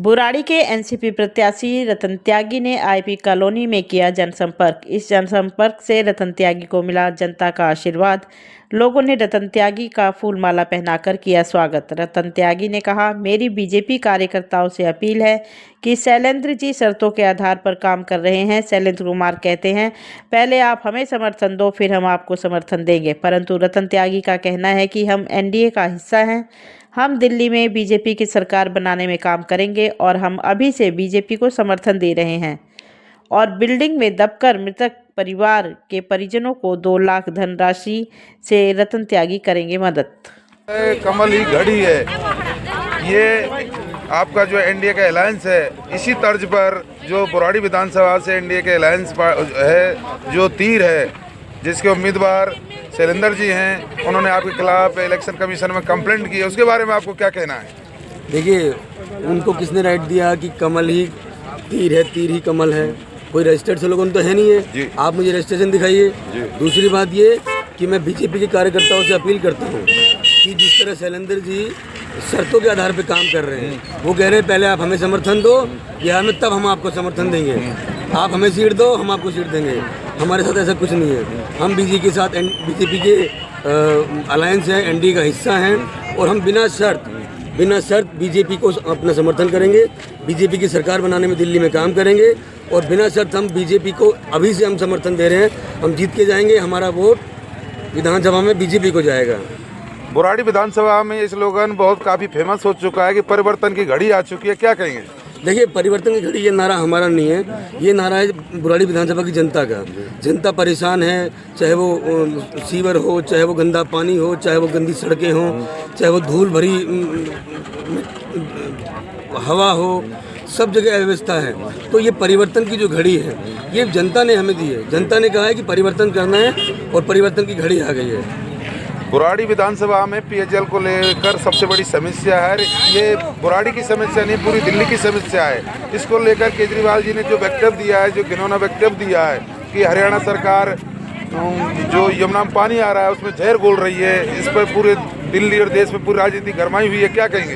बुराड़ी के एनसीपी प्रत्याशी रतन त्यागी ने आईपी कॉलोनी में किया जनसंपर्क। इस जनसंपर्क से रतन त्यागी को मिला जनता का आशीर्वाद। लोगों ने रतन त्यागी का फूलमाला पहनाकर किया स्वागत। रतन त्यागी ने कहा, मेरी बीजेपी कार्यकर्ताओं से अपील है कि शैलेंद्र जी शर्तों के आधार पर काम कर रहे हैं। शैलेंद्र कुमार कहते हैं, पहले आप हमें समर्थन दो, फिर हम आपको समर्थन देंगे। परंतु रतन त्यागी का कहना है कि हम एनडीए का हिस्सा हैं, हम दिल्ली में बीजेपी की सरकार बनाने में काम करेंगे और हम अभी से बीजेपी को समर्थन दे रहे हैं और बिल्डिंग में दबकर मृतक परिवार के परिजनों को 2 लाख धनराशि से रतन त्यागी करेंगे मदद। कमल ही घड़ी है, ये आपका जो एनडीए का अलायंस है, इसी तर्ज पर जो बुराड़ी विधानसभा से एनडीए के अलायंस है, जो तीर है, जिसके उम्मीदवार शैलेंद्र जी हैं, उन्होंने आपके खिलाफ इलेक्शन कमीशन में कंप्लेंट की है, उसके बारे में आपको क्या कहना है? देखिए, उनको किसने राइट दिया कि कमल ही तीर है, तीर ही कमल है? कोई रजिस्टर्ड स्लोगन तो है नहीं है। आप मुझे रजिस्ट्रेशन दिखाइए। दूसरी बात ये कि मैं बीजेपी के कार्यकर्ताओं से अपील करता हूँ कि जिस तरह शैलेंद्र जी शर्तों के आधार पर काम कर रहे हैं, वो कह रहे हैं पहले आप हमें समर्थन दो, बिहार में तब हम आपको समर्थन देंगे। आप हमें सीट दो, हम आपको सीट देंगे। हमारे साथ ऐसा कुछ नहीं है। हम बीजेपी के अलायंस हैं, एनडीए का हिस्सा हैं और हम बिना शर्त बीजेपी को अपना समर्थन करेंगे। बीजेपी की सरकार बनाने में दिल्ली में काम करेंगे और बिना शर्त हम बीजेपी को अभी से हम समर्थन दे रहे हैं। हम जीत के जाएंगे, हमारा वोट विधानसभा में बीजेपी को जाएगा। बुराड़ी विधानसभा में ये स्लोगन काफ़ी फेमस हो चुका है कि परिवर्तन की घड़ी आ चुकी है, क्या कहेंगे? देखिए, परिवर्तन की घड़ी ये नारा हमारा नहीं है, ये नारा है बुराड़ी विधानसभा की जनता का। जनता परेशान है, चाहे वो सीवर हो, चाहे वो गंदा पानी हो, चाहे वो गंदी सड़कें हों, चाहे वो धूल भरी हवा हो, सब जगह अव्यवस्था है। तो ये परिवर्तन की जो घड़ी है, ये जनता ने हमें दी है। जनता ने कहा है कि परिवर्तन करना है और परिवर्तन की घड़ी आ गई है। बुराड़ी विधानसभा में पेयजल को लेकर सबसे बड़ी समस्या है। ये बुराड़ी की समस्या नहीं, पूरी दिल्ली की समस्या है। इसको लेकर केजरीवाल जी ने जो वक्तव्य दिया है, जो घिनौना वक्तव्य दिया है कि हरियाणा सरकार जो यमुना में पानी आ रहा है उसमें जहर घोल रही है, इस पर पूरे दिल्ली और देश में पूरी राजनीति गरमाई हुई है, क्या कहेंगे?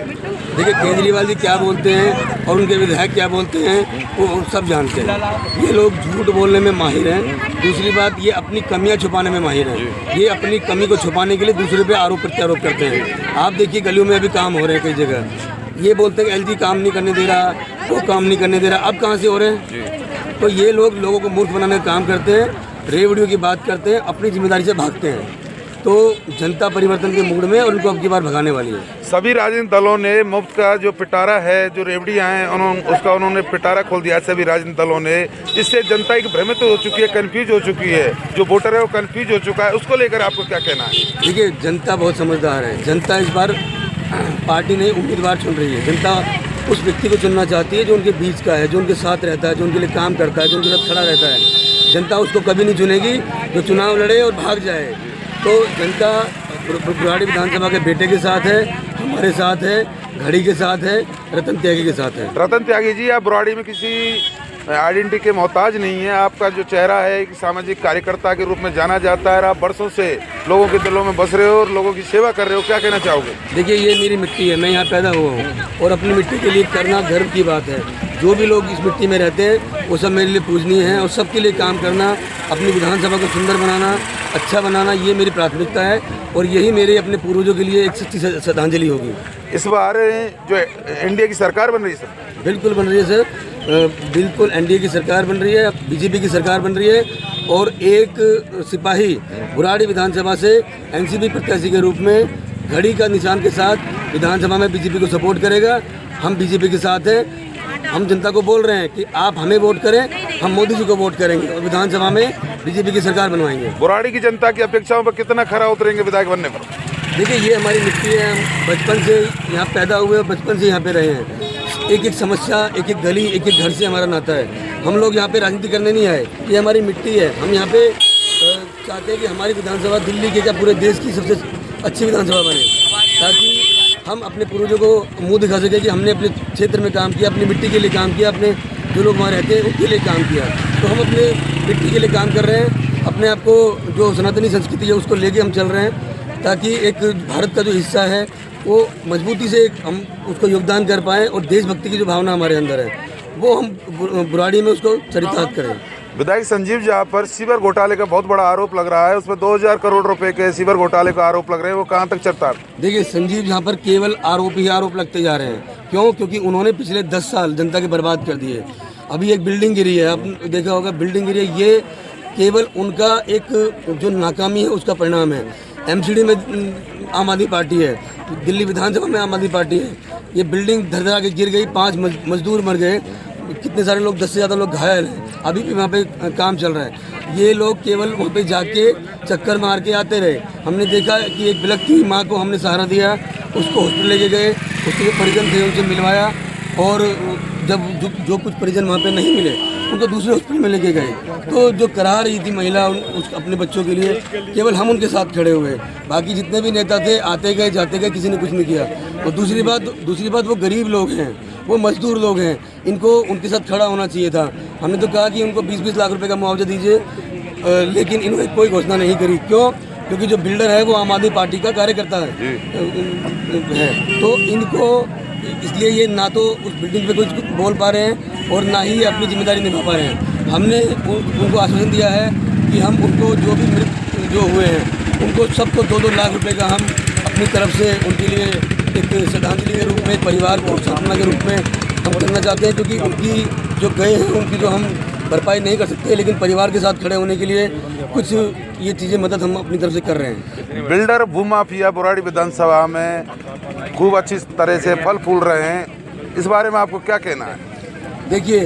देखिए, केजरीवाल जी क्या बोलते हैं और उनके विधायक क्या बोलते हैं वो सब जानते हैं। ये लोग झूठ बोलने में माहिर हैं। दूसरी बात, ये अपनी कमियां छुपाने में माहिर हैं। ये अपनी कमी को छुपाने के लिए दूसरे पे आरोप प्रत्यारोप करते हैं। आप देखिए, गलियों में अभी काम हो रहे हैं कई जगह। ये बोलते हैं कि एलजी काम नहीं करने दे रहा, वो काम नहीं करने दे रहा। अब कहाँ से हो रहे हैं? तो ये लोगों को मूर्ख बनाने का काम करते हैं, रेवड़ियों की बात करते हैं, अपनी जिम्मेदारी से भागते हैं। तो जनता परिवर्तन के मूड में और उनको अब की बार भगाने वाली है। सभी राजनीतिक दलों ने मुफ्त का जो पिटारा है, जो रेवड़ियाँ हैं, उन्होंने पिटारा खोल दिया सभी राजनीतिक दलों ने। इससे जनता एक भ्रमित हो चुकी है, कंफ्यूज हो चुकी है। जो वोटर है वो कंफ्यूज हो चुका है। उसको लेकर आपको क्या कहना है? देखिए, जनता बहुत समझदार है। जनता इस बार पार्टी नहीं, उम्मीदवार चुन रही है। जनता उस व्यक्ति को चुनना चाहती है जो उनके बीच का है, जो उनके साथ रहता है, जो उनके लिए काम करता है, जो उनके साथ खड़ा रहता है। जनता उसको कभी नहीं चुनेगी जो चुनाव लड़े और भाग जाए। तो जनता बुराड़ी विधानसभा के बेटे के साथ है, हमारे साथ है, घड़ी के साथ है, रतन त्यागी के साथ है। रतन त्यागी जी, आप बुराड़ी में किसी आइडेंटिटी के मोहताज नहीं है। आपका जो चेहरा है एक सामाजिक कार्यकर्ता के रूप में जाना जाता है। आप बरसों से लोगों के दिलों में बस रहे हो और लोगों की सेवा कर रहे हो, क्या कहना चाहोगे? देखिए, ये मेरी मिट्टी है, मैं यहाँ पैदा हुआ हूँ और अपनी मिट्टी के लिए करना गर्व की बात है। जो भी लोग इस मिट्टी में रहते हैं वो सब मेरे लिए पूजनीय हैं और सबके लिए काम करना, अपनी विधानसभा को सुंदर बनाना, अच्छा बनाना, ये मेरी प्राथमिकता है और यही मेरे अपने पूर्वजों के लिए एक सच्ची श्रद्धांजलि होगी। इस बार जो एनडीए की सरकार बन रही है सर? बिल्कुल बन रही है सर, बिल्कुल एनडीए की सरकार बन रही है, बीजेपी की सरकार बन रही है और एक सिपाही बुराड़ी विधानसभा से एनसीपी प्रत्याशी के रूप में घड़ी का निशान के साथ विधानसभा में बीजेपी को सपोर्ट करेगा। हम बीजेपी के साथ हैं। हम जनता को बोल रहे हैं कि आप हमें वोट करें, हम मोदी जी को वोट करेंगे और विधानसभा में बीजेपी की सरकार बनवाएंगे। बुराड़ी की जनता की अपेक्षाओं पर कितना खरा उतरेंगे विधायक बनने पर? देखिए, ये हमारी मिट्टी है, हम बचपन से यहाँ पैदा हुए और बचपन से यहाँ पे रहे हैं। एक एक समस्या, एक एक गली, एक एक घर से हमारा नाता है। हम लोग यहाँ पे राजनीति करने नहीं आए, ये हमारी मिट्टी है। हम यहाँ पे चाहते हैं कि हमारी विधानसभा दिल्ली के क्या पूरे देश की सबसे अच्छी विधानसभा बने, ताकि हम अपने पूर्वजों को मुंह दिखा सकें कि हमने अपने क्षेत्र में काम किया, अपनी मिट्टी के लिए काम किया, अपने जो लोग वहाँ रहते हैं उनके लिए काम किया। तो हम अपने मिट्टी के लिए काम कर रहे हैं, अपने आप को जो सनातनी संस्कृति है उसको लेके हम चल रहे हैं। ताकि एक भारत का जो हिस्सा है वो मजबूती से हम उसको योगदान कर पाएँ और देशभक्ति की जो भावना हमारे अंदर है वो हम बुराड़ी में उसको चरितार्थ करें। विधायक संजीव झा पर सीवर घोटाले का बहुत बड़ा आरोप लग रहा है, उसमें 2000 करोड़ रुपए के सीवर घोटाले का आरोप लग रहे हैं, वो कहां तक चलता है? देखिए, संजीव झा पर केवल आरोप ही आरोप लगते जा रहे हैं। क्यों? क्योंकि उन्होंने पिछले 10 साल जनता के बर्बाद कर दिए। अभी एक बिल्डिंग गिरी है, आपने देखा होगा बिल्डिंग गिरी है, ये केवल उनका एक जो नाकामी है उसका परिणाम है। एमसीडी में आम आदमी पार्टी है, दिल्ली विधानसभा में आम आदमी पार्टी है, ये बिल्डिंग धर के गिर गई, 5 मजदूर मर गए, कितने सारे लोग, 10 से ज़्यादा लोग घायल हैं, अभी भी वहाँ पे काम चल रहा है। ये लोग केवल वहाँ पे जाके चक्कर मार के आते रहे। हमने देखा कि एक बिलखती माँ को हमने सहारा दिया, उसको हॉस्पिटल लेके गए, उसके जो परिजन थे उनसे मिलवाया, और जब जो कुछ परिजन वहाँ पे नहीं मिले उनको दूसरे हॉस्पिटल में लेके गए। तो जो करा रही थी महिला उस अपने बच्चों के लिए, केवल हम उनके साथ खड़े हुए, बाकी जितने भी नेता थे आते गए जाते गए, किसी ने कुछ नहीं किया। और दूसरी बात वो गरीब लोग हैं, वो मजदूर लोग हैं, इनको उनके साथ खड़ा होना चाहिए था। हमने तो कहा कि उनको 20-20 लाख रुपए का मुआवजा दीजिए, लेकिन इन्होंने कोई घोषणा नहीं करी। क्यों? क्योंकि जो बिल्डर है वो आम आदमी पार्टी का कार्यकर्ता है। तो इनको इसलिए ये ना तो उस बिल्डिंग पे कुछ बोल पा रहे हैं और ना ही अपनी जिम्मेदारी निभा पा रहे हैं। हमने उनको आश्वासन दिया है कि हम उनको जो भी मृत जो हुए हैं उनको सबको 2-2 लाख रुपए का हम अपनी तरफ से उनके लिए एक श्रद्धांजलि के रूप में, परिवार को सांत्वना के रूप में हम करना चाहते हैं। क्योंकि उनकी जो गए हैं उनकी जो हम भरपाई नहीं कर सकते, लेकिन परिवार के साथ खड़े होने के लिए कुछ ये चीज़ें मदद हम अपनी तरफ से कर रहे हैं। बिल्डर भूमाफिया बुराड़ी विधानसभा में खूब अच्छी तरह से फल फूल रहे हैं, इस बारे में आपको क्या कहना है? देखिए,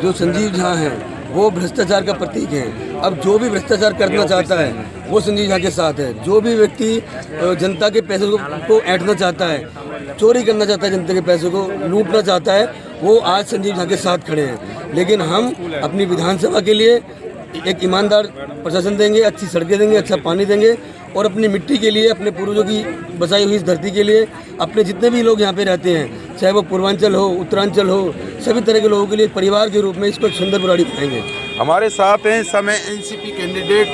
जो संजीव झा हैं वो भ्रष्टाचार का प्रतीक हैं। अब जो भी भ्रष्टाचार करना चाहता है वो संजीव झा के साथ है। जो भी व्यक्ति जनता के पैसों को ऐंठना चाहता है, चोरी करना चाहता है, जनता के पैसों को लूटना चाहता है, वो आज संजीव झा के साथ खड़े हैं। लेकिन हम अपनी विधानसभा के लिए एक ईमानदार प्रशासन देंगे, अच्छी सड़कें देंगे, अच्छा पानी देंगे, और अपनी मिट्टी के लिए, अपने पूर्वजों की बसाई हुई इस धरती के लिए, अपने जितने भी लोग यहाँ पे रहते हैं, चाहे वो पूर्वांचल हो, उत्तरांचल हो, सभी तरह के लोगों के लिए परिवार के रूप में इसको एक सुंदर बुराड़ी बनाएंगे। हमारे साथ हैं समय एनसीपी कैंडिडेट